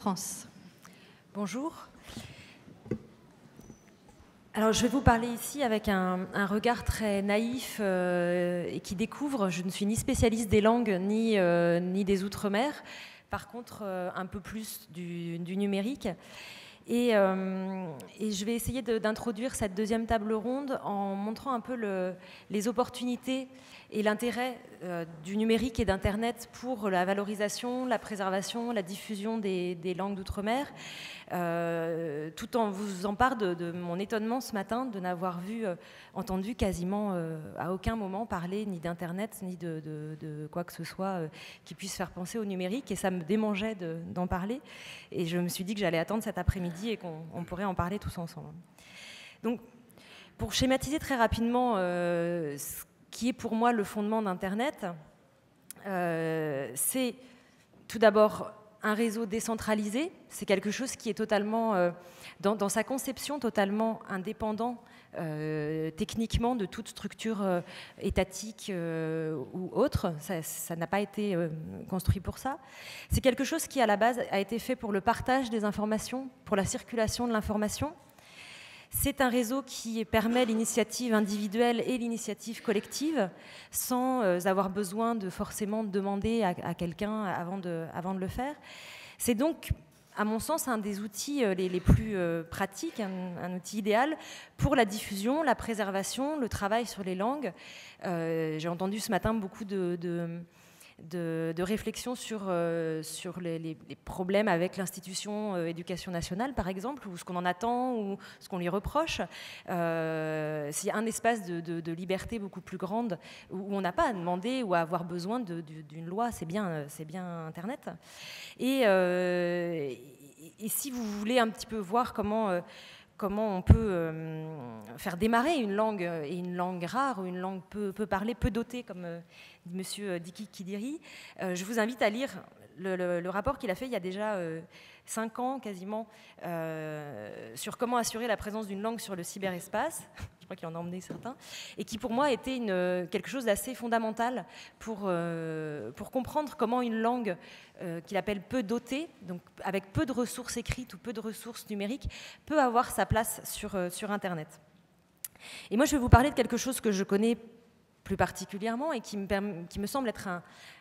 France. Bonjour. Alors, je vais vous parler ici avec un regard très naïf et qui découvre. Je ne suis ni spécialiste des langues ni des Outre-mer. Par contre, un peu plus du numérique. Et je vais essayer d'introduire cette deuxième table ronde en montrant un peu les opportunités et l'intérêt du numérique et d'Internet pour la valorisation, la préservation, la diffusion des langues d'outre-mer, tout en vous en part de mon étonnement ce matin de n'avoir entendu quasiment à aucun moment parler ni d'Internet ni de quoi que ce soit qui puisse faire penser au numérique, et ça me démangeait d'en parler, et je me suis dit que j'allais attendre cet après-midi et qu'on pourrait en parler tous ensemble. Donc, pour schématiser très rapidement ce qui est pour moi le fondement d'Internet, c'est tout d'abord un réseau décentralisé. C'est quelque chose qui est totalement, dans sa conception, totalement indépendant techniquement de toute structure étatique ou autre. Ça n'a pas été construit pour ça. C'est quelque chose qui, à la base, a été fait pour le partage des informations, pour la circulation de l'information. C'est un réseau qui permet l'initiative individuelle et l'initiative collective sans avoir besoin de forcément demander à quelqu'un avant de le faire. C'est donc, à mon sens, un des outils les plus pratiques, un outil idéal pour la diffusion, la préservation, le travail sur les langues. J'ai entendu ce matin beaucoup de réflexion sur les problèmes avec l'institution éducation nationale, par exemple, ou ce qu'on en attend, ou ce qu'on lui reproche. S'il y a un espace de liberté beaucoup plus grande, où on n'a pas à demander ou à avoir besoin d'une loi, c'est bien Internet. Et si vous voulez un petit peu voir comment on peut faire démarrer une langue, et une langue rare, ou une langue peu parlée, peu dotée, comme dit M. Diki Kidiri, je vous invite à lire le rapport qu'il a fait il y a déjà 5 ans quasiment, sur comment assurer la présence d'une langue sur le cyberespace. Je crois qu'il en a emmené certains, et qui pour moi était quelque chose d'assez fondamental pour comprendre comment une langue qu'il appelle peu dotée, donc avec peu de ressources écrites ou peu de ressources numériques, peut avoir sa place sur Internet. Et moi, je vais vous parler de quelque chose que je connais plus particulièrement et qui me semble être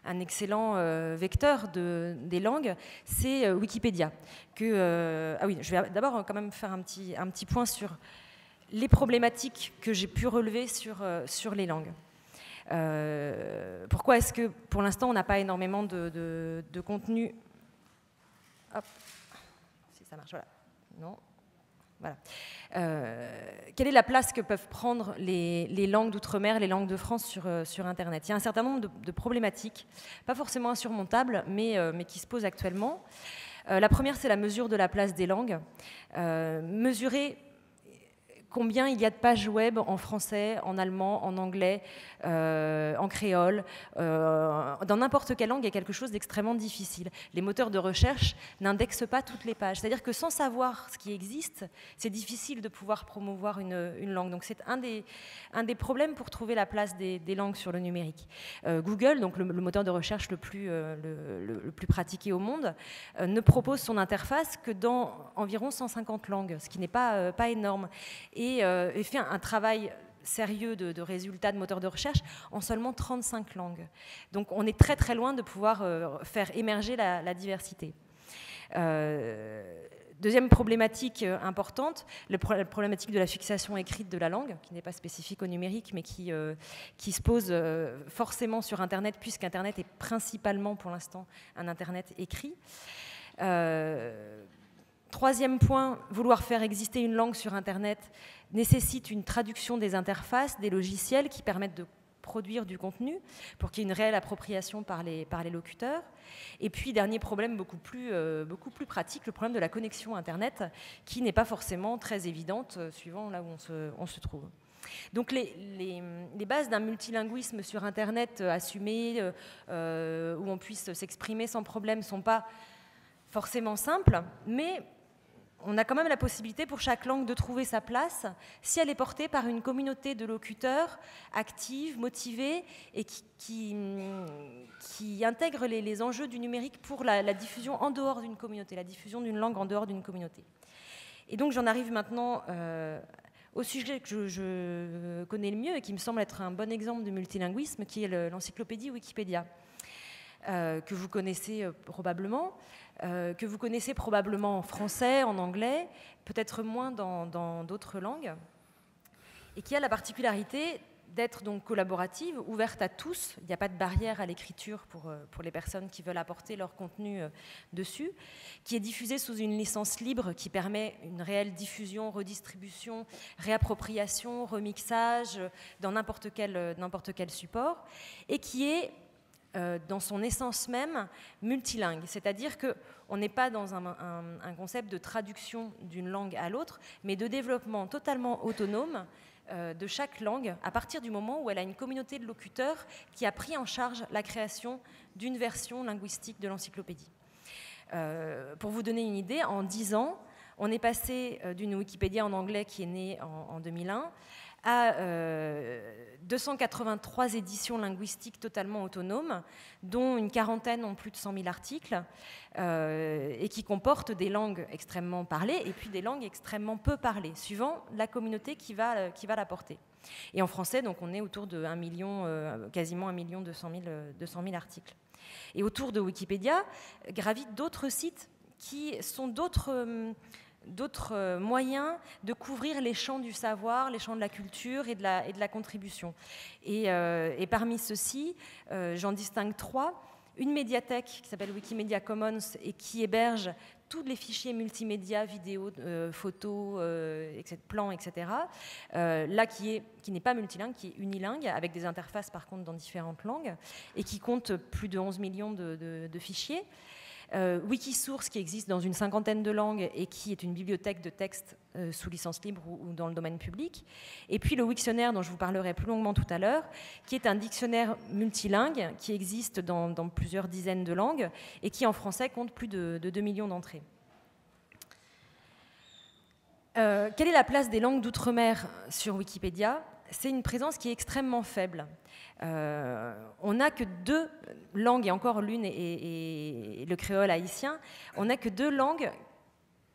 un excellent vecteur des langues, c'est Wikipédia. Oui, je vais d'abord quand même faire un petit point sur les problématiques que j'ai pu relever sur les langues. Pourquoi est-ce que, pour l'instant, on n'a pas énormément de contenu? Hop, si ça marche, voilà. Non. Voilà. Quelle est la place que peuvent prendre les langues d'outre-mer, les langues de France sur Internet? Il y a un certain nombre de problématiques, pas forcément insurmontables, mais qui se posent actuellement. La première, c'est la mesure de la place des langues. Mesurer combien il y a de pages web en français, en allemand, en anglais, en créole, dans n'importe quelle langue est quelque chose d'extrêmement difficile. Les moteurs de recherche n'indexent pas toutes les pages. C'est-à-dire que sans savoir ce qui existe, c'est difficile de pouvoir promouvoir une langue. Donc c'est un des problèmes pour trouver la place des langues sur le numérique. Google, donc le moteur de recherche le plus pratiqué au monde, ne propose son interface que dans environ 150 langues, ce qui n'est pas énorme. Et fait un travail sérieux de résultats de moteurs de recherche en seulement 35 langues. Donc on est très très loin de pouvoir faire émerger la diversité. Deuxième problématique importante, la problématique de la fixation écrite de la langue, qui n'est pas spécifique au numérique, mais qui se pose forcément sur Internet, puisqu'Internet est principalement pour l'instant un Internet écrit. Troisième point, vouloir faire exister une langue sur Internet nécessite une traduction des interfaces, des logiciels qui permettent de produire du contenu pour qu'il y ait une réelle appropriation par les locuteurs. Et puis, dernier problème beaucoup plus pratique, le problème de la connexion Internet, qui n'est pas forcément très évidente suivant là où on se trouve. Donc les bases d'un multilinguisme sur Internet assumé, où on puisse s'exprimer sans problème, ne sont pas forcément simples, mais on a quand même la possibilité pour chaque langue de trouver sa place si elle est portée par une communauté de locuteurs active, motivée et qui intègre les enjeux du numérique pour la diffusion en dehors d'une communauté, la diffusion d'une langue en dehors d'une communauté. Et donc j'en arrive maintenant au sujet que je connais le mieux et qui me semble être un bon exemple de multilinguisme, qui est l'encyclopédie Wikipédia, que vous connaissez probablement. Que vous connaissez probablement en français, en anglais, peut-être moins dans d'autres langues, et qui a la particularité d'être donc collaborative, ouverte à tous. Il n'y a pas de barrière à l'écriture pour les personnes qui veulent apporter leur contenu dessus, qui est diffusée sous une licence libre qui permet une réelle diffusion, redistribution, réappropriation, remixage dans n'importe quel support, et qui est dans son essence même multilingue, c'est-à-dire qu'on n'est pas dans un concept de traduction d'une langue à l'autre, mais de développement totalement autonome de chaque langue à partir du moment où elle a une communauté de locuteurs qui a pris en charge la création d'une version linguistique de l'encyclopédie. Pour vous donner une idée, en 10 ans, on est passé d'une Wikipédia en anglais qui est née en 2001 à 283 éditions linguistiques totalement autonomes, dont une quarantaine ont plus de 100 000 articles, et qui comportent des langues extrêmement parlées et puis des langues extrêmement peu parlées, suivant la communauté qui va la porter. Et en français, donc, on est autour de 1 million, quasiment 1 200 000 articles. Et autour de Wikipédia gravitent d'autres sites qui sont d'autres moyens de couvrir les champs du savoir, les champs de la culture et de la contribution. Et parmi ceux-ci, j'en distingue 3. Une médiathèque qui s'appelle Wikimedia Commons et qui héberge tous les fichiers multimédia, vidéos, photos, plans, etc. Là, qui n'est pas multilingue, qui est unilingue, avec des interfaces par contre dans différentes langues, et qui compte plus de 11 millions de fichiers. Wikisource, qui existe dans une 50aine de langues et qui est une bibliothèque de textes sous licence libre ou dans le domaine public. Et puis le Wiktionnaire, dont je vous parlerai plus longuement tout à l'heure, qui est un dictionnaire multilingue qui existe dans plusieurs dizaines de langues et qui en français compte plus de 2 millions d'entrées. Quelle est la place des langues d'outre-mer sur Wikipédia ? C'est une présence qui est extrêmement faible. On n'a que 2 langues, et encore l'une est le créole haïtien, on n'a que 2 langues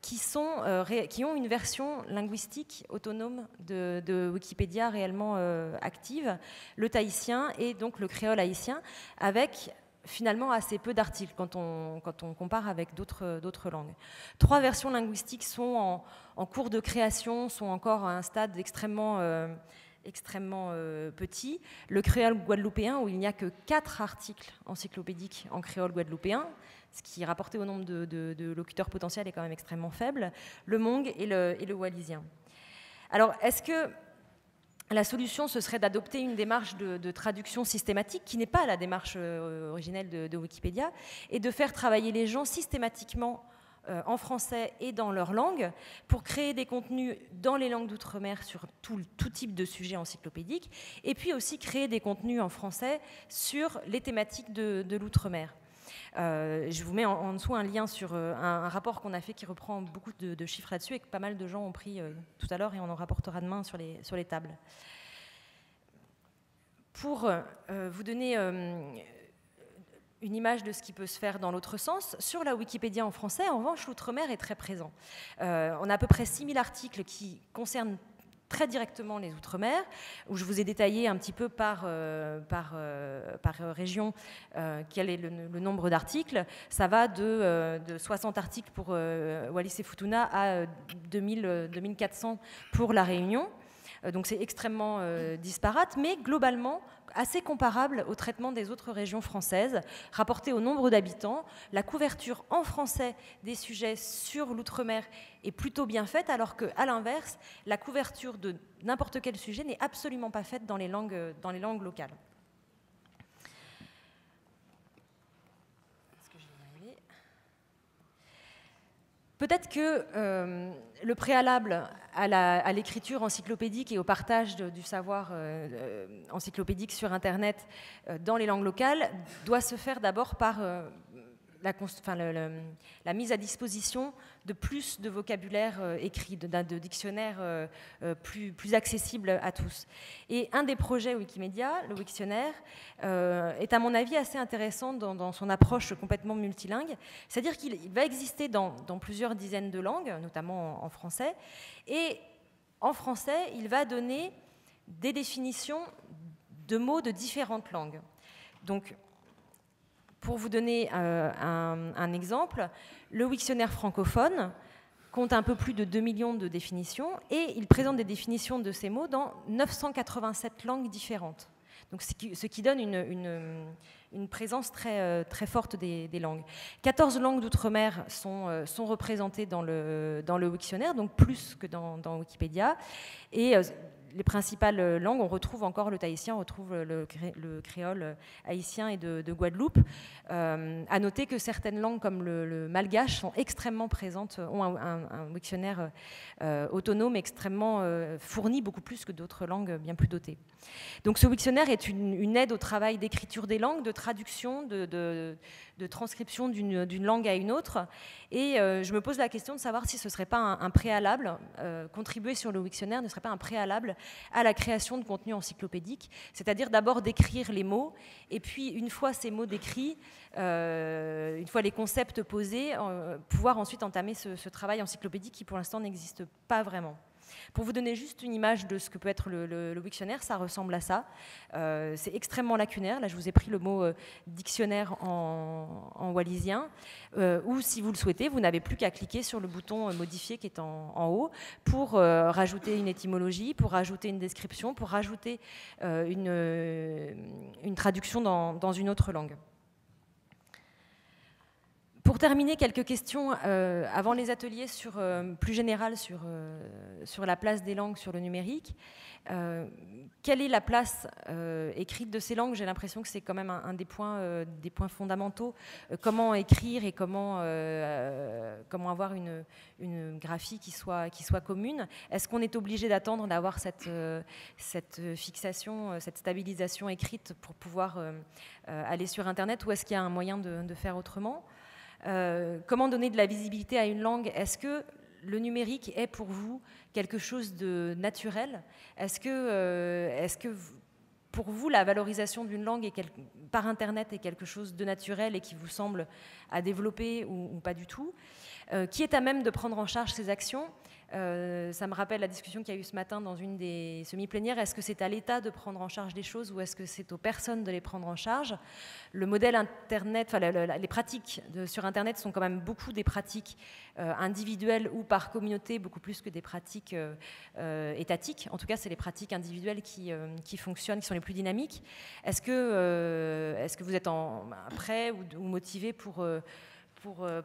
qui ont une version linguistique autonome de Wikipédia réellement active, le tahitien et donc le créole haïtien, avec finalement assez peu d'articles quand on compare avec d'autres langues. 3 versions linguistiques sont en cours de création, sont encore à un stade extrêmement petit. Le créole guadeloupéen, où il n'y a que 4 articles encyclopédiques en créole guadeloupéen, ce qui, rapporté au nombre de locuteurs potentiels, est quand même extrêmement faible. Le mong et le wallisien. Alors, est-ce que la solution, ce serait d'adopter une démarche de traduction systématique, qui n'est pas la démarche originelle de Wikipédia, et de faire travailler les gens systématiquement en français et dans leur langue, pour créer des contenus dans les langues d'outre-mer sur tout type de sujets encyclopédiques, et puis aussi créer des contenus en français sur les thématiques de l'outre-mer. Je vous mets en dessous un lien sur un rapport qu'on a fait qui reprend beaucoup de chiffres là-dessus et que pas mal de gens ont pris tout à l'heure, et on en rapportera demain sur les tables. Pour vous donner une image de ce qui peut se faire dans l'autre sens, sur la Wikipédia en français, en revanche, l'outre-mer est très présent. On a à peu près 6000 articles qui concernent très directement les Outre-mer, où je vous ai détaillé un petit peu par région quel est le nombre d'articles. Ça va de 60 articles pour Wallis et Futuna à 2400 pour La Réunion. Donc c'est extrêmement disparate, mais globalement assez comparable au traitement des autres régions françaises. Rapporté au nombre d'habitants, la couverture en français des sujets sur l'outre-mer est plutôt bien faite, alors qu'à l'inverse, la couverture de n'importe quel sujet n'est absolument pas faite dans les langues locales. Peut-être que le préalable à l'écriture encyclopédique et au partage du savoir encyclopédique sur Internet dans les langues locales doit se faire d'abord par la mise à disposition de plus de vocabulaire écrit, de dictionnaires plus accessibles à tous. Et un des projets Wikimedia, le Wiktionnaire, est à mon avis assez intéressant dans son approche complètement multilingue. C'est-à-dire qu'il va exister dans plusieurs dizaines de langues, notamment en français, et en français, il va donner des définitions de mots de différentes langues. Donc, pour vous donner un exemple, le Wiktionnaire francophone compte un peu plus de 2 millions de définitions et il présente des définitions de ces mots dans 987 langues différentes. Donc, ce qui donne une présence très forte des langues. 14 langues d'outre-mer sont représentées dans le Wiktionnaire, donc plus que dans Wikipédia. Et les principales langues, on retrouve encore le tahitien, on retrouve le créole haïtien et de Guadeloupe. À noter que certaines langues comme le malgache sont extrêmement présentes, ont un dictionnaire autonome extrêmement fourni, beaucoup plus que d'autres langues bien plus dotées. Donc ce dictionnaire est une aide au travail d'écriture des langues, de traduction, de transcription d'une langue à une autre. Et je me pose la question de savoir si ce ne serait pas un préalable, contribuer sur le Wiktionnaire ne serait pas un préalable à la création de contenu encyclopédique, c'est-à-dire d'abord d'écrire les mots, et puis une fois ces mots décrits, une fois les concepts posés, pouvoir ensuite entamer ce travail encyclopédique qui pour l'instant n'existe pas vraiment. Pour vous donner juste une image de ce que peut être le Wiktionnaire, ça ressemble à ça. C'est extrêmement lacunaire. Là, je vous ai pris le mot dictionnaire en wallisien. Ou si vous le souhaitez, vous n'avez plus qu'à cliquer sur le bouton modifier qui est en haut pour rajouter une étymologie, pour rajouter une description, pour rajouter une traduction dans une autre langue. Pour terminer, quelques questions avant les ateliers plus générales sur la place des langues sur le numérique. Quelle est la place écrite de ces langues? J'ai l'impression que c'est quand même un des points fondamentaux. Comment écrire et comment avoir une graphie qui soit commune? Est-ce qu'on est obligé d'attendre d'avoir cette fixation, cette stabilisation écrite pour pouvoir aller sur Internet, ou est-ce qu'il y a un moyen de faire autrement? Comment donner de la visibilité à une langue? Est-ce que le numérique est pour vous quelque chose de naturel? Est-ce que pour vous, la valorisation d'une langue par Internet est quelque chose de naturel et qui vous semble à développer ou pas du tout? Qui est à même de prendre en charge ces actions? Ça me rappelle la discussion qu'il y a eu ce matin dans une des semi-plénières. Est-ce que c'est à l'État de prendre en charge des choses ou est-ce que c'est aux personnes de les prendre en charge? Le modèle Internet, les pratiques sur Internet sont quand même beaucoup des pratiques individuelles ou par communauté, beaucoup plus que des pratiques étatiques. En tout cas, c'est les pratiques individuelles qui fonctionnent, qui sont les plus dynamiques. Est-ce que vous êtes prêt ou motivé pour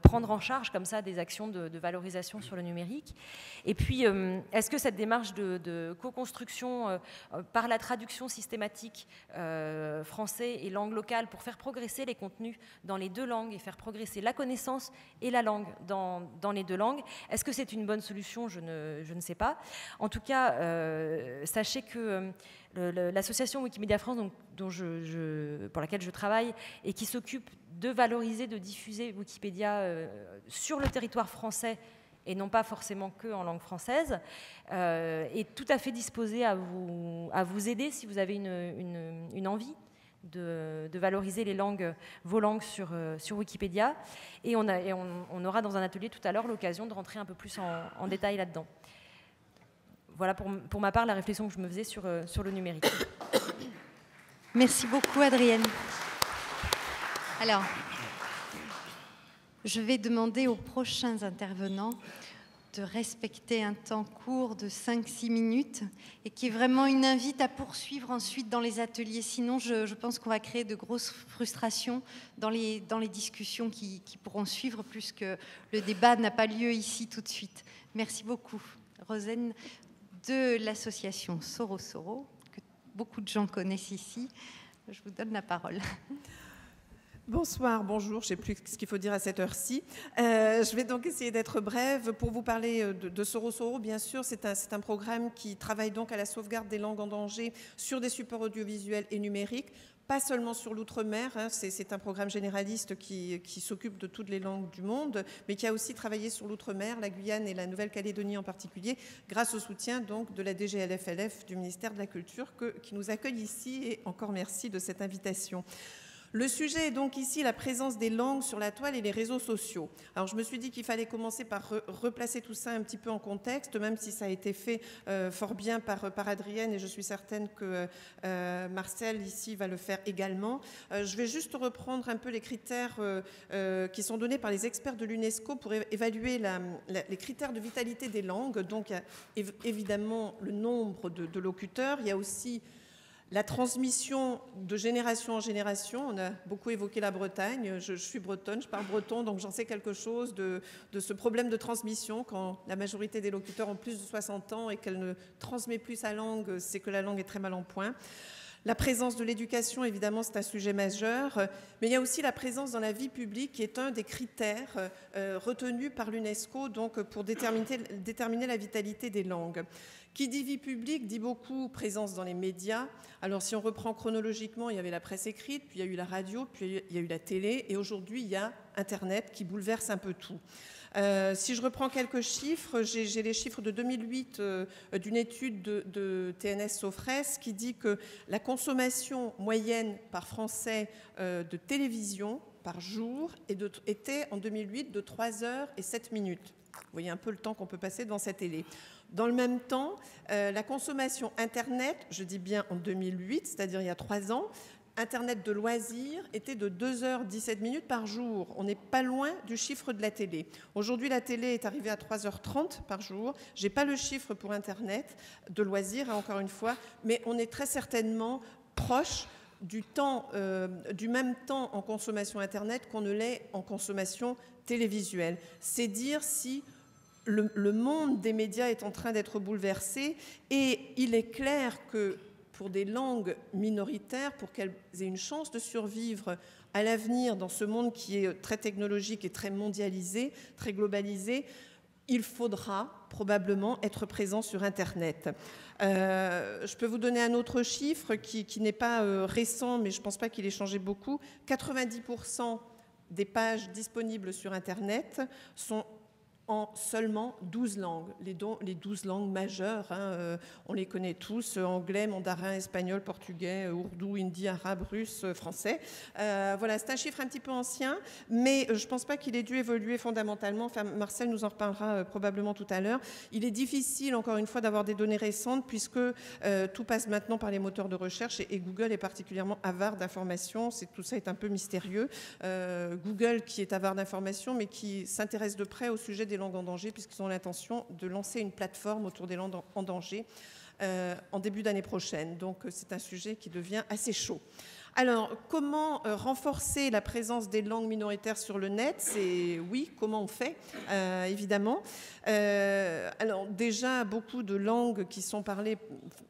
prendre en charge comme ça des actions de valorisation sur le numérique? Et puis, est-ce que cette démarche de co-construction par la traduction systématique français et langue locale pour faire progresser les contenus dans les deux langues et faire progresser la connaissance et la langue dans les deux langues, est-ce que c'est une bonne solution? Je ne sais pas. En tout cas, sachez que l'association Wikimedia France, pour laquelle je travaille et qui s'occupe de valoriser, de diffuser Wikipédia sur le territoire français et non pas forcément que en langue française, est tout à fait disposée à vous aider si vous avez une envie de valoriser vos langues sur Wikipédia. Et on aura dans un atelier tout à l'heure l'occasion de rentrer un peu plus en détail là-dedans. Voilà pour ma part la réflexion que je me faisais sur le numérique. Merci beaucoup, Adrienne. Alors, je vais demander aux prochains intervenants de respecter un temps court de 5-6 minutes et qui est vraiment une invite à poursuivre ensuite dans les ateliers. Sinon, je pense qu'on va créer de grosses frustrations dans les discussions qui pourront suivre, puisque le débat n'a pas lieu ici tout de suite. Merci beaucoup. Rosen, de l'association Soro Soro, que beaucoup de gens connaissent ici. Je vous donne la parole. Bonsoir, bonjour, je ne sais plus ce qu'il faut dire à cette heure-ci. Je vais donc essayer d'être brève pour vous parler de Soro Soro. Bien sûr, c'est un programme qui travaille donc à la sauvegarde des langues en danger sur des supports audiovisuels et numériques, pas seulement sur l'outre-mer, hein, c'est un programme généraliste qui s'occupe de toutes les langues du monde, mais qui a aussi travaillé sur l'outre-mer, la Guyane et la Nouvelle-Calédonie en particulier, grâce au soutien donc de la DGLF-LF du ministère de la Culture qui nous accueille ici, et encore merci de cette invitation. Le sujet est donc ici la présence des langues sur la toile et les réseaux sociaux. Alors je me suis dit qu'il fallait commencer par replacer tout ça un petit peu en contexte, même si ça a été fait fort bien par Adrienne, et je suis certaine que Marcel ici va le faire également. Je vais juste reprendre un peu les critères qui sont donnés par les experts de l'UNESCO pour évaluer les critères de vitalité des langues. Donc il y a évidemment le nombre de locuteurs, il y a aussi la transmission de génération en génération. On a beaucoup évoqué la Bretagne. Je suis bretonne, je parle breton, donc j'en sais quelque chose de ce problème de transmission. Quand la majorité des locuteurs ont plus de 60 ans et qu'elle ne transmet plus sa langue, c'est que la langue est très mal en point. La présence de l'éducation, évidemment, c'est un sujet majeur, mais il y a aussi la présence dans la vie publique qui est un des critères retenus par l'UNESCO donc, pour déterminer la vitalité des langues. Qui dit vie publique dit beaucoup présence dans les médias. Alors si on reprend chronologiquement, il y avait la presse écrite, puis il y a eu la radio, puis il y a eu la télé, et aujourd'hui il y a Internet qui bouleverse un peu tout. Si je reprends quelques chiffres, j'ai les chiffres de 2008 d'une étude de TNS Sofres qui dit que la consommation moyenne par Français de télévision par jour était en 2008 de 3 heures et 7 minutes. Vous voyez un peu le temps qu'on peut passer devant sa télé. Dans le même temps, la consommation Internet, je dis bien en 2008, c'est-à-dire il y a 3 ans, Internet de loisirs était de 2h17 par jour. On n'est pas loin du chiffre de la télé. Aujourd'hui, la télé est arrivée à 3h30 par jour. Je n'ai pas le chiffre pour Internet de loisirs, encore une fois, mais on est très certainement proche du même temps en consommation Internet qu'on ne l'est en consommation télévisuelle. C'est dire si le monde des médias est en train d'être bouleversé, et il est clair que pour des langues minoritaires, pour qu'elles aient une chance de survivre à l'avenir dans ce monde qui est très technologique et très mondialisé, très globalisé, il faudra probablement être présent sur Internet. Je peux vous donner un autre chiffre qui n'est pas récent, mais je ne pense pas qu'il ait changé beaucoup. 90% des pages disponibles sur Internet sont en seulement 12 langues, les 12 langues majeures, hein, on les connaît tous, anglais, mandarin, espagnol, portugais, ourdou, hindi, arabe, russe, français. Voilà, c'est un chiffre un petit peu ancien, mais je ne pense pas qu'il ait dû évoluer fondamentalement. Enfin, Marcel nous en reparlera probablement tout à l'heure. Il est difficile, encore une fois, d'avoir des données récentes, puisque tout passe maintenant par les moteurs de recherche, et Google est particulièrement avare d'informations. Tout ça est un peu mystérieux. Google qui est avare d'informations, mais qui s'intéresse de près au sujet des langues en danger, puisqu'ils ont l'intention de lancer une plateforme autour des langues en danger en début d'année prochaine. Donc c'est un sujet qui devient assez chaud. Alors, comment renforcer la présence des langues minoritaires sur le net? C'est oui, comment on fait, évidemment. Alors, déjà, beaucoup de langues qui sont parlées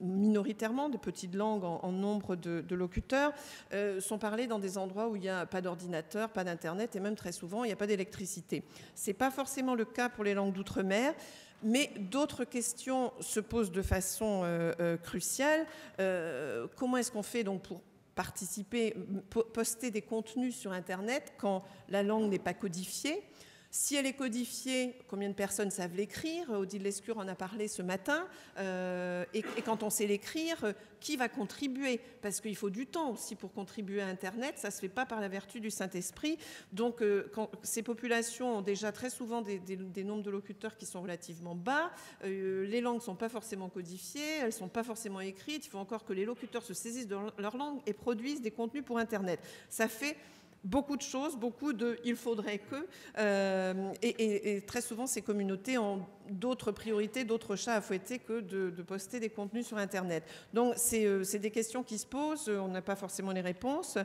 minoritairement, de petites langues en nombre de locuteurs, sont parlées dans des endroits où il n'y a pas d'ordinateur, pas d'Internet, et même très souvent, il n'y a pas d'électricité. Ce n'est pas forcément le cas pour les langues d'outre-mer. Mais d'autres questions se posent de façon cruciale. Comment est-ce qu'on fait donc pour participer, poster des contenus sur Internet quand la langue n'est pas codifiée? Si elle est codifiée, combien de personnes savent l'écrire? Odile Lescure en a parlé ce matin. Et quand on sait l'écrire, qui va contribuer? Parce qu'il faut du temps aussi pour contribuer à Internet. Ça ne se fait pas par la vertu du Saint-Esprit. Donc, quand ces populations ont déjà très souvent des nombres de locuteurs qui sont relativement bas, les langues ne sont pas forcément codifiées, elles ne sont pas forcément écrites. Il faut encore que les locuteurs se saisissent de leur langue et produisent des contenus pour Internet. Ça fait beaucoup de choses, beaucoup de « il faudrait que », et très souvent ces communautés ont d'autres priorités, d'autres chats à fouetter que de poster des contenus sur Internet. Donc c'est des questions qui se posent, on n'a pas forcément les réponses,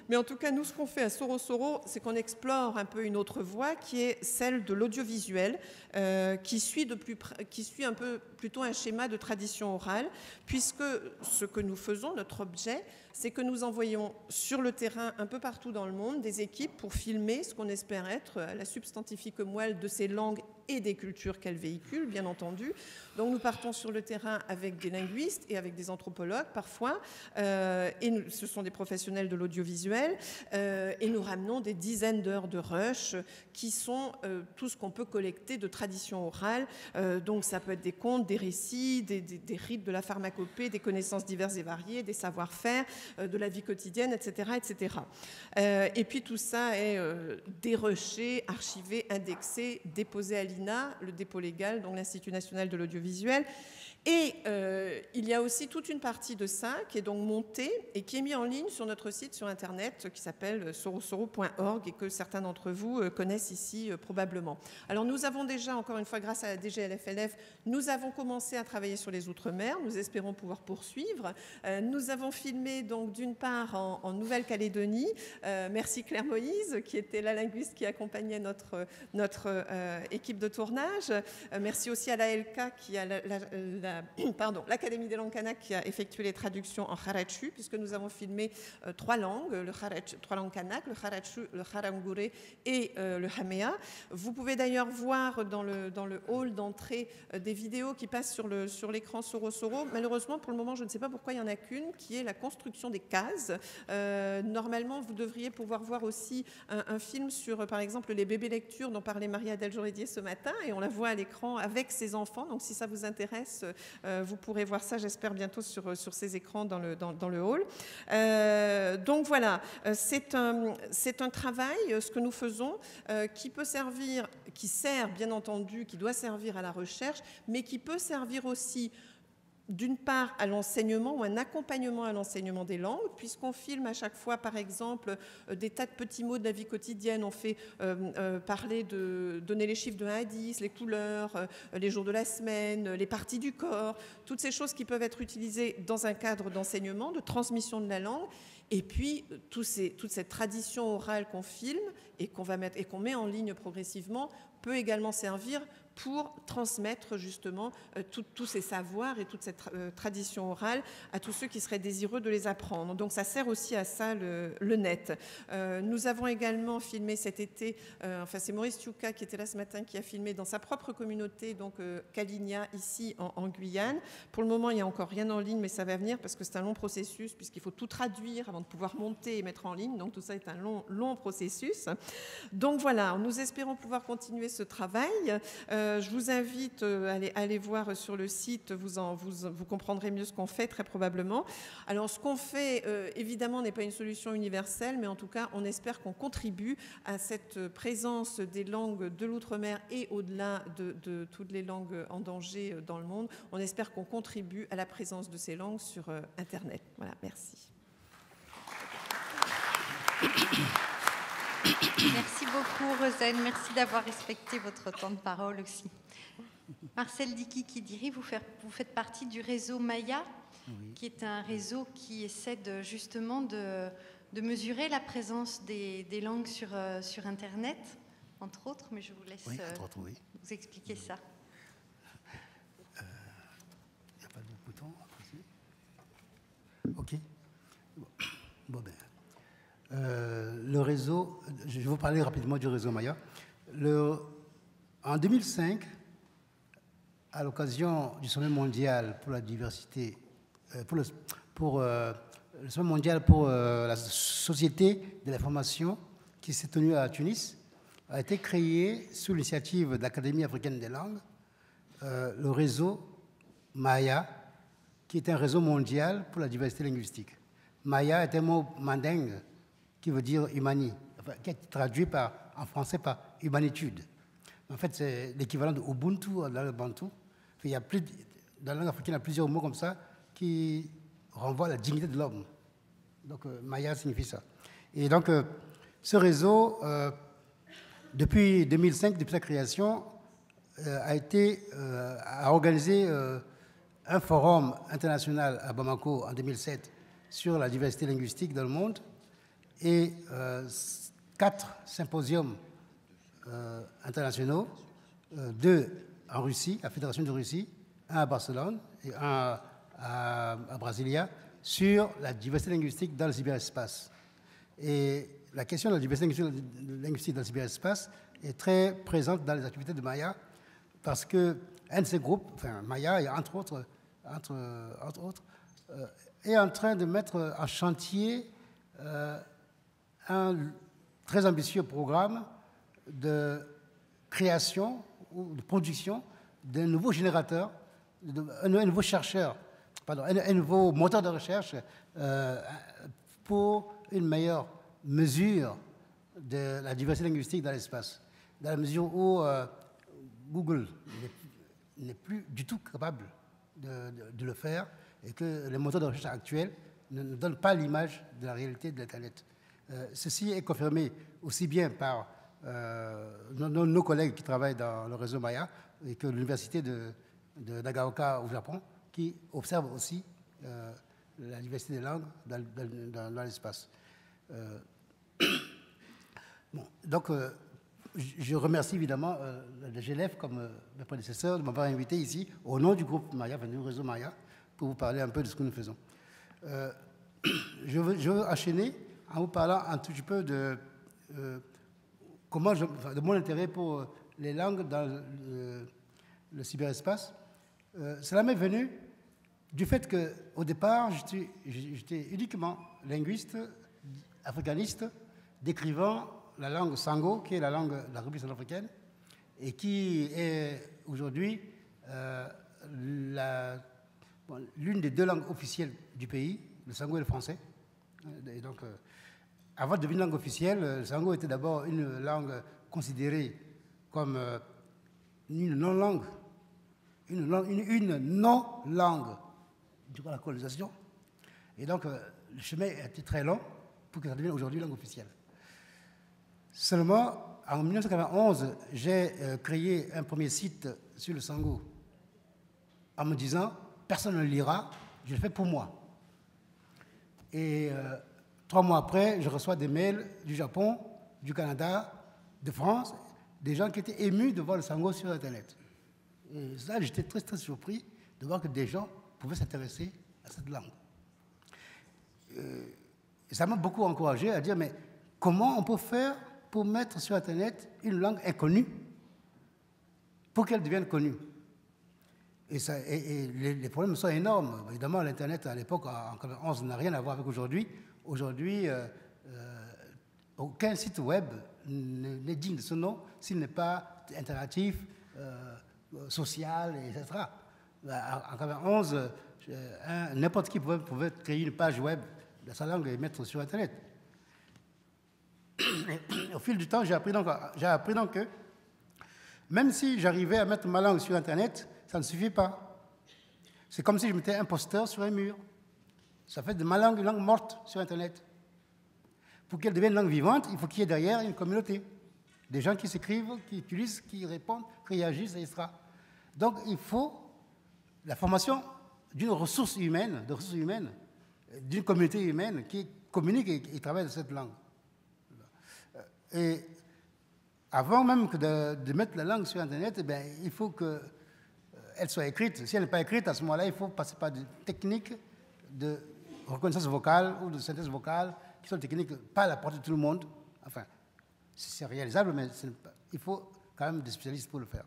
mais en tout cas nous ce qu'on fait à Soro Soro, c'est qu'on explore un peu une autre voie qui est celle de l'audiovisuel, qui suit un peu plutôt un schéma de tradition orale, puisque ce que nous faisons, notre objet, c'est que nous envoyons sur le terrain un peu partout dans le monde des équipes pour filmer ce qu'on espère être la substantifique moelle de ces langues et des cultures qu'elles véhiculent, bien entendu. Donc nous partons sur le terrain avec des linguistes et avec des anthropologues parfois, et ce sont des professionnels de l'audiovisuel, et nous ramenons des dizaines d'heures de rush qui sont tout ce qu'on peut collecter de tradition orale. Donc ça peut être des contes, des récits, des rites de la pharmacopée, des connaissances diverses et variées, des savoir-faire, de la vie quotidienne, etc. etc. Et puis tout ça est dérushé, archivé, indexé, déposé à l'INA, le dépôt légal, donc l'Institut national de l'audiovisuel. Et il y a aussi toute une partie de ça qui est donc montée et qui est mise en ligne sur notre site sur Internet qui s'appelle sorosoro.org et que certains d'entre vous connaissent ici probablement. Alors nous avons déjà, encore une fois, grâce à la DGLFLF, nous avons commencé à travailler sur les Outre-mer. Nous espérons pouvoir poursuivre. Nous avons filmé donc d'une part en Nouvelle-Calédonie. Merci Claire Moïse qui était la linguiste qui accompagnait notre équipe de tournage. Merci aussi à l'ALK qui a l'Académie des langues kanak qui a effectué les traductions en Kharachu, puisque nous avons filmé 3 langues, trois langues kanak, le Kharachu, le Kharangure et le Hamea. Vous pouvez d'ailleurs voir dans le hall d'entrée des vidéos qui passent sur l'écran Sorosoro. Malheureusement, pour le moment, je ne sais pas pourquoi il n'y en a qu'une, qui est la construction des cases. Normalement, vous devriez pouvoir voir aussi un film sur, par exemple, les bébés lectures dont parlait Maria Del-Jorédier ce matin, et on la voit à l'écran avec ses enfants. Donc, si ça vous intéresse, vous pourrez voir ça, j'espère, bientôt sur ces écrans dans le hall. Donc voilà, c'est un travail, ce que nous faisons, qui peut servir, qui sert bien entendu, qui doit servir à la recherche, mais qui peut servir aussi d'une part à l'enseignement ou un accompagnement à l'enseignement des langues, puisqu'on filme à chaque fois, par exemple, des tas de petits mots de la vie quotidienne. On fait donner les chiffres de 1 à 10, les couleurs, les jours de la semaine, les parties du corps, toutes ces choses qui peuvent être utilisées dans un cadre d'enseignement, de transmission de la langue. Et puis, toute cette tradition orale qu'on filme et qu'on met en ligne progressivement peut également servir pour transmettre justement tous ces savoirs et toute cette tradition orale à tous ceux qui seraient désireux de les apprendre. Donc ça sert aussi à ça le net. Nous avons également filmé cet été, c'est Maurice Tiouka qui était là ce matin, qui a filmé dans sa propre communauté, donc Kalinia, ici en Guyane. Pour le moment, il n'y a encore rien en ligne, mais ça va venir parce que c'est un long processus, puisqu'il faut tout traduire avant de pouvoir monter et mettre en ligne. Donc tout ça est un long processus. Donc voilà, nous espérons pouvoir continuer ce travail. Je vous invite à aller voir sur le site, vous comprendrez mieux ce qu'on fait très probablement. Alors ce qu'on fait, évidemment, n'est pas une solution universelle, mais en tout cas, on espère qu'on contribue à cette présence des langues de l'outre-mer et au-delà de toutes les langues en danger dans le monde. On espère qu'on contribue à la présence de ces langues sur Internet. Voilà, merci. Merci beaucoup, Rosane. Merci d'avoir respecté votre temps de parole aussi. Marcel Dicky qui dirait, vous faites partie du réseau Maya, oui, qui est un réseau qui essaie justement de mesurer la présence des langues sur Internet, entre autres, mais je vous laisse oui. Vous expliquer ça. Il n'y a pas de bouton. OK. Bon, ben. Le réseau, je vais vous parler rapidement du réseau Maya. En 2005, à l'occasion du sommet mondial pour la diversité, le sommet mondial pour la société de l'information qui s'est tenu à Tunis, a été créé sous l'initiative de l'Académie africaine des langues, le réseau Maya, qui est un réseau mondial pour la diversité linguistique. Maya est un mot mandingue qui veut dire humani, qui est traduit en français par humanitude. En fait, c'est l'équivalent de Ubuntu dans le bantou. Dans la langue africaine, il y a plusieurs mots comme ça qui renvoient à la dignité de l'homme. Donc, Maya signifie ça. Et donc, ce réseau, depuis 2005, depuis sa création, a organisé un forum international à Bamako en 2007 sur la diversité linguistique dans le monde, et 4 symposiums internationaux, 2 en Russie, à la Fédération de Russie, un à Barcelone et un à Brasilia, sur la diversité linguistique dans le cyberespace. Et la question de la diversité linguistique dans le cyberespace est très présente dans les activités de Maya, parce qu'un de ces groupes, enfin Maya, et entre autres, est en train de mettre en chantier un très ambitieux programme de création ou de production d'un nouveau générateur, un nouveau chercheur, pardon, un nouveau moteur de recherche pour une meilleure mesure de la diversité linguistique dans l'espace. Dans la mesure où Google n'est plus du tout capable de le faire et que les moteurs de recherche actuels ne donnent pas l'image de la réalité de l'Internet. Ceci est confirmé aussi bien par nos collègues qui travaillent dans le réseau Maya et que l'université de Nagaoka au Japon, qui observe aussi la diversité des langues dans l'espace. Bon, donc, je remercie évidemment le GLF comme mes prédécesseurs de m'avoir invité ici au nom du groupe Maya, enfin, du réseau Maya, pour vous parler un peu de ce que nous faisons. Je veux enchaîner en vous parlant un tout petit peu de de mon intérêt pour les langues dans le cyberespace. Cela m'est venu du fait qu'au départ, j'étais uniquement linguiste, africaniste, décrivant la langue Sango, qui est la langue de la République centrafricaine, et qui est aujourd'hui l'une des deux langues officielles du pays, le Sango et le français. Et donc, avant de devenir langue officielle, le Sango était d'abord une langue considérée comme une non-langue, une non-langue durant la colonisation. Et donc, le chemin a été très long pour que ça devienne aujourd'hui langue officielle. Seulement, en 1991, j'ai créé un premier site sur le Sango en me disant, personne ne le lira, je le fais pour moi. Et 3 mois après, je reçois des mails du Japon, du Canada, de France, des gens qui étaient émus de voir le Sango sur Internet. Et ça, j'étais très, très surpris de voir que des gens pouvaient s'intéresser à cette langue. Et ça m'a beaucoup encouragé à dire, mais comment on peut faire pour mettre sur Internet une langue inconnue pour qu'elle devienne connue? Et les problèmes sont énormes. Évidemment, l'Internet, à l'époque, en 1991, n'a rien à voir avec aujourd'hui. Aujourd'hui, aucun site web n'est digne de ce nom s'il n'est pas interactif, social, etc. En 1991, n'importe qui pouvait créer une page web de sa langue et mettre sur Internet. Au fil du temps, j'ai appris donc que même si j'arrivais à mettre ma langue sur Internet, ça ne suffit pas. C'est comme si je mettais un poster sur un mur. Ça fait de ma langue une langue morte sur Internet. Pour qu'elle devienne une langue vivante, il faut qu'il y ait derrière une communauté. Des gens qui s'écrivent, qui utilisent, qui répondent, qui réagissent, etc. Donc il faut la formation d'une ressource humaine, d'une communauté humaine qui communique et travaille dans cette langue. Et avant même que de mettre la langue sur Internet, eh bien, il faut qu'elle soit écrite. Si elle n'est pas écrite, à ce moment-là, il faut passer par des techniques de reconnaissance vocale ou de synthèse vocale, qui sont techniques pas à la portée de tout le monde. Enfin, c'est réalisable, mais il faut quand même des spécialistes pour le faire.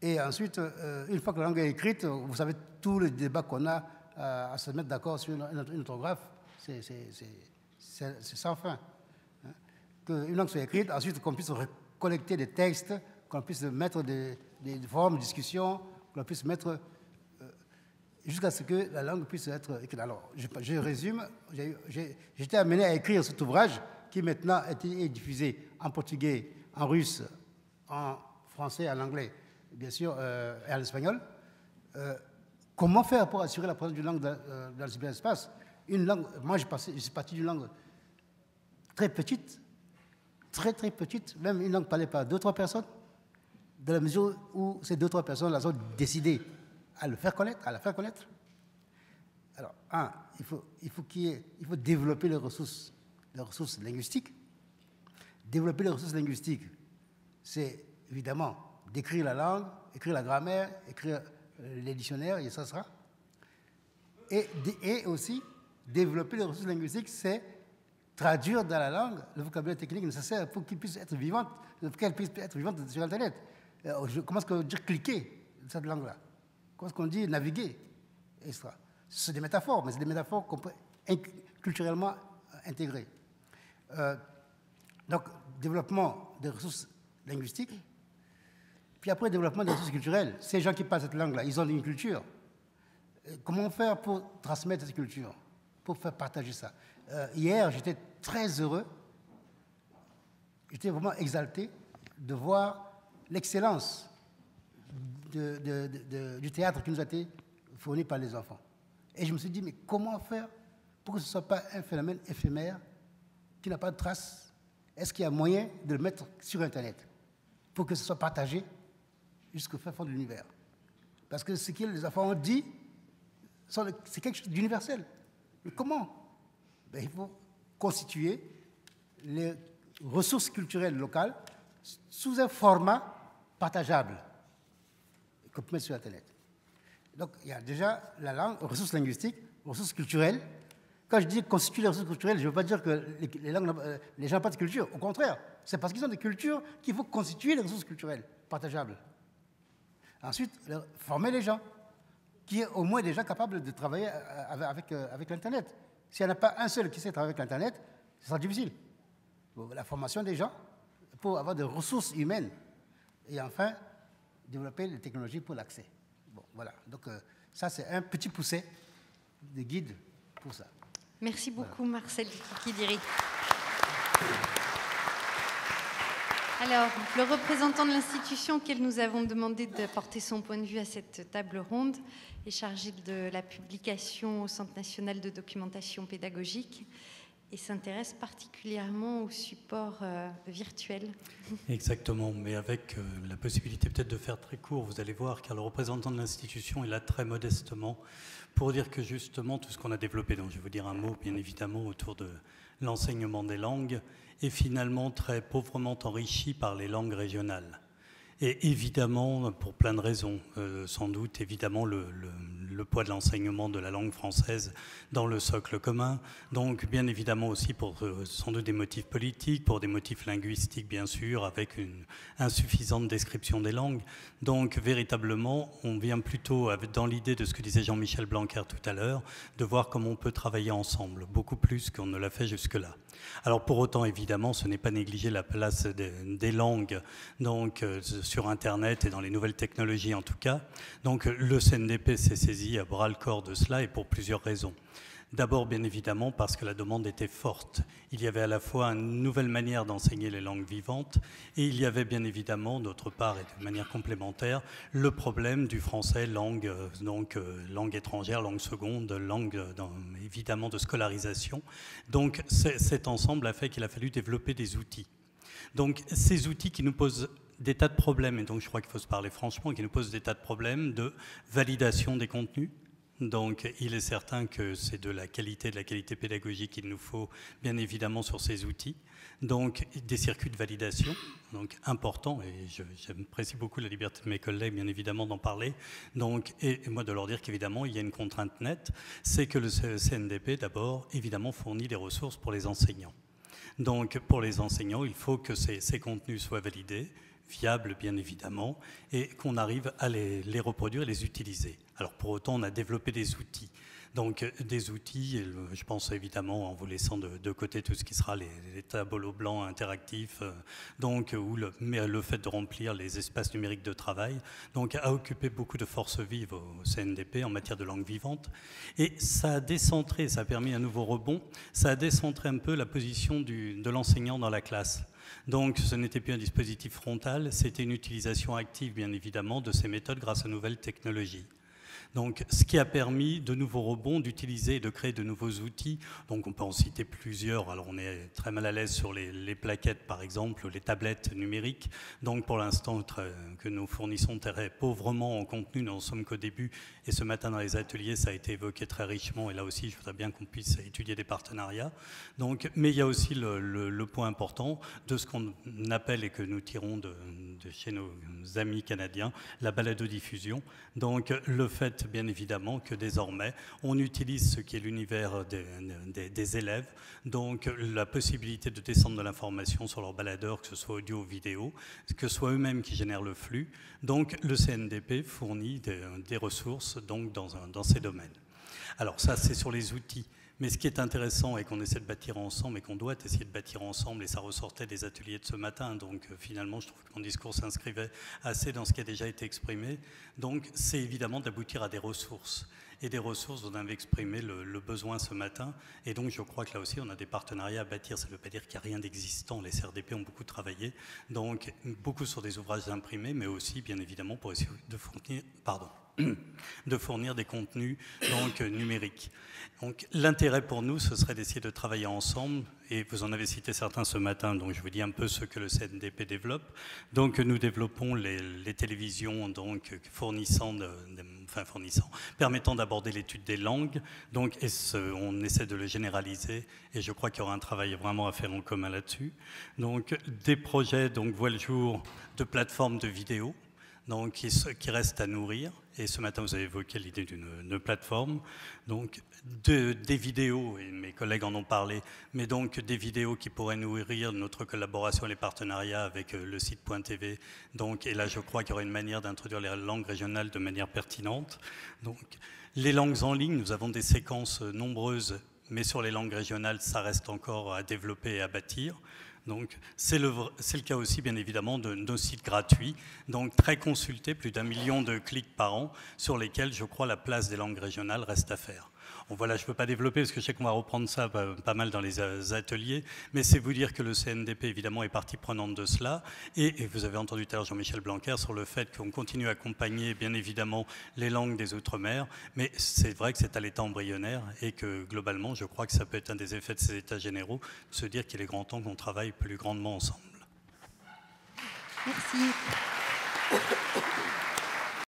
Et ensuite, une fois que la langue est écrite, vous savez, tous les débats qu'on a à se mettre d'accord sur une orthographe, c'est sans fin. Hein. Qu'une langue soit écrite, ensuite qu'on puisse collecter des textes, qu'on puisse mettre des formes de discussion, qu'on puisse mettre jusqu'à ce que la langue puisse être écrite. Alors, je résume, j'ai été amené à écrire cet ouvrage qui maintenant est diffusé en portugais, en russe, en français, en anglais, bien sûr, et en espagnol. Comment faire pour assurer la présence d'une langue dans le cyberespace? Une langue, moi je suis parti d'une langue très petite, très très petite, même une langue parlée par 2-3 personnes, dans la mesure où ces 2-3 personnes ont décidé à la faire connaître. Alors, il faut développer les ressources linguistiques. Développer les ressources linguistiques, c'est évidemment d'écrire la langue, écrire la grammaire, écrire les dictionnaires, et ça sera. Et aussi développer les ressources linguistiques, c'est traduire dans la langue le vocabulaire technique nécessaire pour qu'elle puisse être vivante, sur Internet. Comment est-ce qu'on dit cliquer cette langue-là? Comment est-ce qu'on dit naviguer? C'est des métaphores, mais c'est des métaphores qu'on peut culturellement intégrer. Donc, développement des ressources linguistiques, puis après, développement des ressources culturelles. Ces gens qui parlent cette langue-là, ils ont une culture. Comment faire pour transmettre cette culture, pour faire partager ça? Hier, j'étais très heureux, j'étais vraiment exalté de voir l'excellence du théâtre qui nous a été fourni par les enfants. Et je me suis dit, mais comment faire pour que ce ne soit pas un phénomène éphémère qui n'a pas de trace? Est-ce qu'il y a moyen de le mettre sur Internet pour que ce soit partagé jusqu'au fin fond de l'univers? Parce que ce que les enfants ont dit, c'est quelque chose d'universel. Mais comment? Il faut constituer les ressources culturelles locales sous un format partageable qu'on peut mettre sur Internet. Donc, il y a déjà la langue, ressources linguistiques, ressources culturelles. Quand je dis constituer les ressources culturelles, je ne veux pas dire que les gens n'ont pas de culture. Au contraire, c'est parce qu'ils ont des cultures qu'il faut constituer les ressources culturelles partageables. Ensuite, former les gens, qui est au moins déjà capable de travailler avec l'Internet. S'il n'y en a pas un seul qui sait travailler avec l'Internet, ce sera difficile. La formation des gens pour avoir des ressources humaines. Et enfin, développer les technologies pour l'accès. Bon, voilà. Donc, ça, c'est un petit pousset de guide pour ça. Merci beaucoup, voilà. Marcel Kidiri. Alors, le représentant de l'institution auquel nous avons demandé d'apporter son point de vue à cette table ronde est chargé de la publication au Centre national de documentation pédagogique et s'intéresse particulièrement au support virtuel. Exactement, mais avec la possibilité peut-être de faire très court, vous allez voir, car le représentant de l'institution est là très modestement pour dire que justement tout ce qu'on a développé, donc je vais vous dire un mot bien évidemment autour de l'enseignement des langues, est finalement très pauvrement enrichi par les langues régionales. Et évidemment, pour plein de raisons, sans doute, évidemment, le poids de l'enseignement de la langue française dans le socle commun, donc bien évidemment aussi pour sans doute des motifs politiques, pour des motifs linguistiques, bien sûr, avec une insuffisante description des langues. Donc, véritablement, on vient plutôt, dans l'idée de ce que disait Jean-Michel Blanquer tout à l'heure, de voir comment on peut travailler ensemble, beaucoup plus qu'on ne l'a fait jusque-là. Alors, pour autant, évidemment, ce n'est pas négliger la place des langues, donc, sur Internet et dans les nouvelles technologies en tout cas. Donc le CNDP s'est saisi à bras-le-corps de cela et pour plusieurs raisons. D'abord, bien évidemment, parce que la demande était forte. Il y avait à la fois une nouvelle manière d'enseigner les langues vivantes et il y avait bien évidemment, d'autre part et de manière complémentaire, le problème du français, langue étrangère, langue seconde, langue évidemment de scolarisation. Donc cet ensemble a fait qu'il a fallu développer des outils. Donc ces outils qui nous posent des tas de problèmes, et donc je crois qu'il faut se parler franchement, qui nous posent des tas de problèmes de validation des contenus. Donc il est certain que c'est de la qualité pédagogique qu'il nous faut bien évidemment sur ces outils. Donc des circuits de validation, donc importants, et j'apprécie beaucoup la liberté de mes collègues bien évidemment d'en parler. Donc, et moi de leur dire qu'évidemment il y a une contrainte nette, c'est que le CNDP d'abord évidemment fournit des ressources pour les enseignants. Donc pour les enseignants, il faut que ces contenus soient validés, fiables bien évidemment, et qu'on arrive à les reproduire et les utiliser. Alors pour autant, on a développé des outils. Donc des outils, je pense évidemment en vous laissant de côté tout ce qui sera les tableaux blancs interactifs, donc où le fait de remplir les espaces numériques de travail, donc a occupé beaucoup de forces vives au CNDP en matière de langue vivante. Et ça a décentré, ça a permis un nouveau rebond, ça a décentré un peu la position de l'enseignant dans la classe. Donc ce n'était plus un dispositif frontal, c'était une utilisation active bien évidemment de ces méthodes grâce aux nouvelles technologies. Donc, ce qui a permis de nouveaux rebonds, d'utiliser et de créer de nouveaux outils. Donc, on peut en citer plusieurs. Alors, on est très mal à l'aise sur les plaquettes, par exemple, les tablettes numériques. Donc, pour l'instant, que nous fournissons très pauvrement en contenu, nous n'en sommes qu'au début. Et ce matin, dans les ateliers, ça a été évoqué très richement. Et là aussi, je voudrais bien qu'on puisse étudier des partenariats. Donc, mais il y a aussi le point important de ce qu'on appelle et que nous tirons de chez nos amis canadiens, la baladodiffusion. Donc, le fait fait, bien évidemment, que désormais, on utilise ce qui est l'univers des élèves, donc la possibilité de descendre de l'information sur leur baladeur, que ce soit audio ou vidéo, que ce soit eux-mêmes qui génèrent le flux. Donc le CNDP fournit des ressources donc, dans ces domaines. Alors ça, c'est sur les outils. Mais ce qui est intéressant et qu'on essaie de bâtir ensemble et qu'on doit essayer de bâtir ensemble, et ça ressortait des ateliers de ce matin, donc finalement je trouve que mon discours s'inscrivait assez dans ce qui a déjà été exprimé, donc c'est évidemment d'aboutir à des ressources. Et des ressources, on avait exprimé le besoin ce matin, et donc je crois que là aussi on a des partenariats à bâtir. Ça ne veut pas dire qu'il n'y a rien d'existant, les CRDP ont beaucoup travaillé, donc beaucoup sur des ouvrages imprimés, mais aussi bien évidemment pour essayer de fournir des contenus donc, numériques. Donc l'intérêt pour nous, ce serait d'essayer de travailler ensemble, et vous en avez cité certains ce matin, donc je vous dis un peu ce que le CNDP développe. Donc nous développons les télévisions donc, permettant d'aborder l'étude des langues, donc on essaie de le généraliser, et je crois qu'il y aura un travail vraiment à faire en commun là-dessus. Donc des projets donc, voient le jour de plateformes de vidéos, donc, qui reste à nourrir. Et ce matin, vous avez évoqué l'idée d'une plateforme. Donc, des vidéos, et mes collègues en ont parlé, mais donc des vidéos qui pourraient nourrir notre collaboration et les partenariats avec le site .tv. Donc, et là, je crois qu'il y aura une manière d'introduire les langues régionales de manière pertinente. Donc, les langues en ligne, nous avons des séquences nombreuses, mais sur les langues régionales, ça reste encore à développer et à bâtir. Donc, c'est le cas aussi, bien évidemment, de nos sites gratuits, donc très consultés, plus d'1 million de clics par an, sur lesquels, je crois, la place des langues régionales reste à faire. Bon, voilà, je ne peux pas développer, parce que je sais qu'on va reprendre ça pas mal dans les ateliers, mais c'est vous dire que le CNDP, évidemment, est partie prenante de cela, et vous avez entendu tout à l'heure Jean-Michel Blanquer sur le fait qu'on continue à accompagner, bien évidemment, les langues des Outre-mer, mais c'est vrai que c'est à l'état embryonnaire, et que, globalement, je crois que ça peut être un des effets de ces états généraux, de se dire qu'il est grand temps qu'on travaille plus grandement ensemble. Merci.